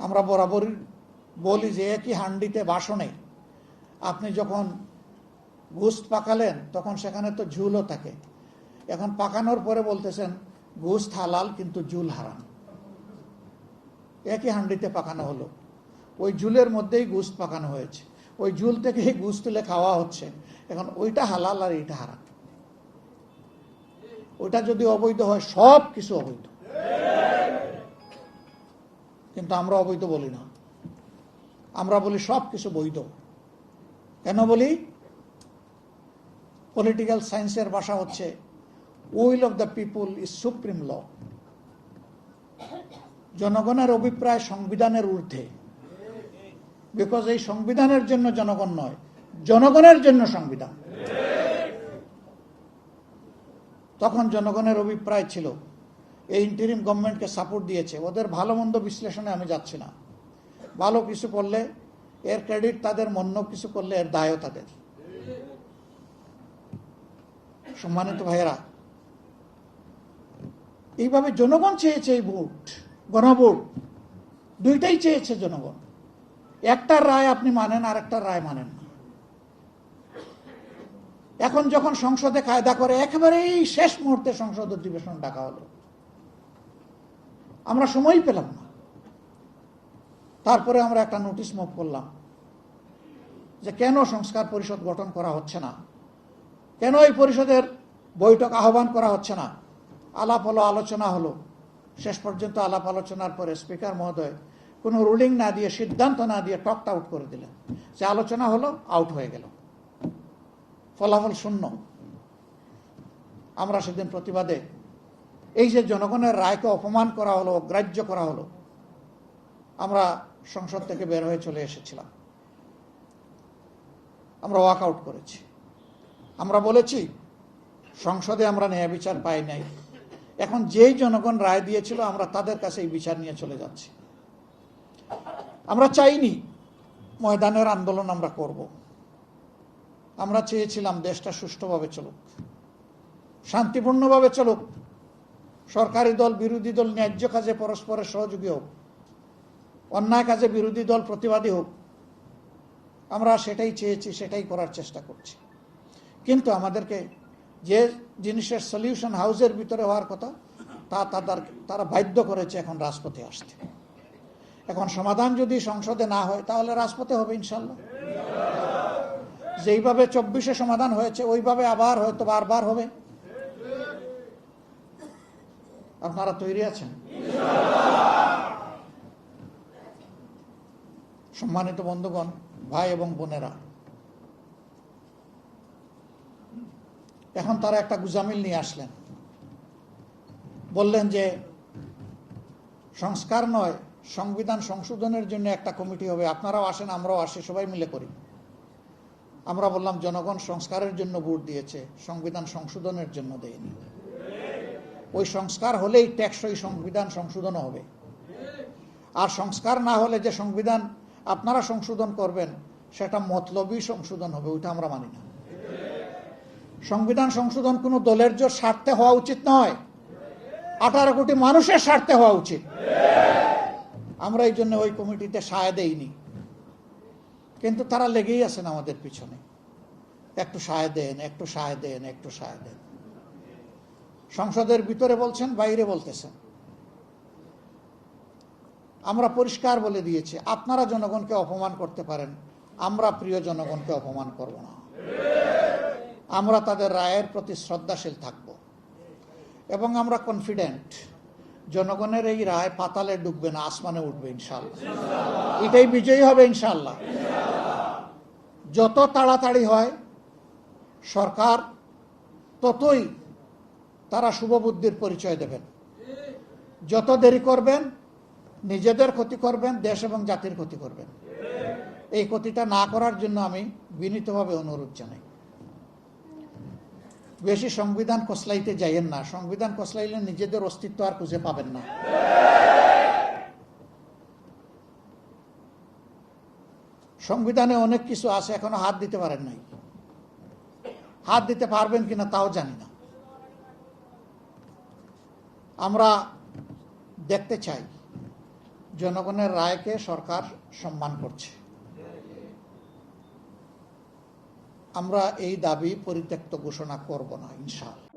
আমরা বরাবরই বলি যে একই হান্ডিতে বাসনে আপনি যখন গোশত পাকালেন তখন সেখানে তো ঝুলও থাকে, এখন পাকানোর পরে বলতেছেন গোশত হালাল কিন্তু ঝুল হারাম। একই হান্ডিতে পাকানো হলো, ওই ঝুলের মধ্যেই গোশত পাকানো হয়েছে, ওই ঝুল থেকে গোশত তুলে খাওয়া হচ্ছে, এখন ওইটা হালাল আর এইটা হারাম। ওইটা যদি অবৈধ হয় সব কিছু অবৈধ, কিন্তু আমরা অবৈধ বলি না, আমরা বলি সব কিছু বৈধ। কেন বলি? পলিটিক্যাল সায়েন্সের ভাষা হচ্ছে will of the people is supreme law. জনগণের অভিপ্রায় সংবিধানের ঊর্ধ্বে, বিকজ এই সংবিধানের জন্য জনগণ নয়, জনগণের জন্য সংবিধান। তখন জনগণের অভিপ্রায় ছিল, এই ইন্টারিম গভর্নমেন্টকে সাপোর্ট দিয়েছে, ওদের ভালো মন্দ বিশ্লেষণে আমি যাচ্ছি না, ভালো কিছু করলে এর ক্রেডিট তাদের, মন্দ কিছু করলে এর দায়ও তাদের। সম্মানিত ভাইয়েরা, এইভাবে জনগণ চেয়েছে, এই ভোট, গণভোট দুইটাই চেয়েছে জনগণ। একটার রায় আপনি মানেন আর একটার রায় মানেন না। এখন যখন সংসদে কায়দা করে একেবারেই শেষ মুহূর্তে সংসদ অধিবেশন ডাকা হলো, আমরা সময় পেলাম না। তারপরে আমরা একটা নোটিশ মুভ করলাম যে কেন সংস্কার পরিষদ গঠন করা হচ্ছে না, কেন এই পরিষদের বৈঠক আহ্বান করা হচ্ছে না। আলাপ হলো, আলোচনা হলো, শেষ পর্যন্ত আলাপ আলোচনার পরে স্পিকার মহোদয় কোনো রুলিং না দিয়ে, সিদ্ধান্ত না দিয়ে টকটা আউট করে দিলেন, যে আলোচনা হলো, আউট হয়ে গেল, ফলাফল শূন্য। আমরা সেদিন প্রতিবাদে, এই যে জনগণের রায়কে অপমান করা হলো, অগ্রাহ্য করা হলো, আমরা সংসদ থেকে বের হয়ে চলে এসেছিলাম, আমরা ওয়াক আউট করেছি। আমরা বলেছি সংসদে আমরা ন্যায় বিচার পাই নাই, এখন যেই জনগণ রায় দিয়েছিল আমরা তাদের কাছে এই বিচার নিয়ে চলে যাচ্ছি। আমরা চাইনি ময়দানের আন্দোলন আমরা করব, আমরা চেয়েছিলাম দেশটা সুষ্ঠুভাবে চলুক, শান্তিপূর্ণভাবে চলুক, সরকারি দল বিরোধী দল ন্যায্য কাজে পরস্পরের সহযোগী হোক, অন্যায় কাজে বিরোধী দল প্রতিবাদী হোক। আমরা সেটাই চেয়েছি, সেটাই করার চেষ্টা করছি। কিন্তু আমাদেরকে যে জিনিসের সলিউশন হাউসের ভিতরে হওয়ার কথা, তারা বাধ্য করেছে এখন রাজপথে আসতে। এখন সমাধান যদি সংসদে না হয় তাহলে রাজপথে হবে ইনশাল্লাহ। যেইভাবে 24-এ সমাধান হয়েছে ওইভাবে আবার হয়তো বারবার হবে। আপনারা তৈরি আছেন? সম্মানিত বন্ধুগণ, ভাই এবং বোনেরা, এখন তারা একটা গুজামিল নিয়ে আসলেন, বললেন যে সংস্কার নয়, সংবিধান সংশোধনের জন্য একটা কমিটি হবে, আপনারাও আসেন, আমরাও আসি, সবাই মিলে করি। আমরা বললাম জনগণ সংস্কারের জন্য ভোট দিয়েছে, সংবিধান সংশোধনের জন্য দেয়নি। ওই সংস্কার হলেই টেকসই সংবিধান সংশোধনও হবে। আর সংস্কার না হলে যে সংবিধান আপনারা সংশোধন করবেন সেটা মতলবী সংশোধন হবে, ওইটা আমরা মানি না। সংবিধান সংশোধন কোনো দলের জোর স্বার্থে হওয়া উচিত নয়, 18 কোটি মানুষের স্বার্থে হওয়া উচিত। আমরা এই জন্য ওই কমিটিতে সায় দেইনি, কিন্তু তারা লেগেই আছেন আমাদের পিছনে, একটু সায় দেন, একটু সায় দেন, একটু সায় দেন। সংসদের ভিতরে বলছেন, বাইরে বলতেছেন। আমরা পরিষ্কার বলে দিয়েছি, আপনারা জনগণকে অপমান করতে পারেন, আমরা প্রিয় জনগণকে অপমান করব না। আমরা তাদের রায়ের প্রতি শ্রদ্ধাশীল থাকব এবং আমরা কনফিডেন্ট জনগণের এই রায় পাতালে ডুববে না, আসমানে উঠবে ইনশাআল্লাহ। এটাই বিজয়ী হবে ইনশাআল্লাহ। যত তাড়াতাড়ি হয় সরকার ততই তারা শুভবুদ্ধির পরিচয় দেবেন। যত দেরি করবেন নিজেদের ক্ষতি করবেন, দেশ এবং জাতির ক্ষতি করবেন। এই ক্ষতিটা না করার জন্য আমি বিনীতভাবে অনুরোধ জানাই। বেশি সংবিধান কসলাইতে যাইয়েন না, সংবিধান কসলাইলে নিজেদের অস্তিত্ব আর খুঁজে পাবেন না। সংবিধানে অনেক কিছু আছে, এখনো হাত দিতে পারেন নাই, হাত দিতে পারবেন কিনা তাও জানি না। আমরা দেখতে চাই জনগণের রায়কে সরকার সম্মান করছে। আমরা এই দাবি পরিত্যক্ত ঘোষণা করব না ইনশাআল্লাহ।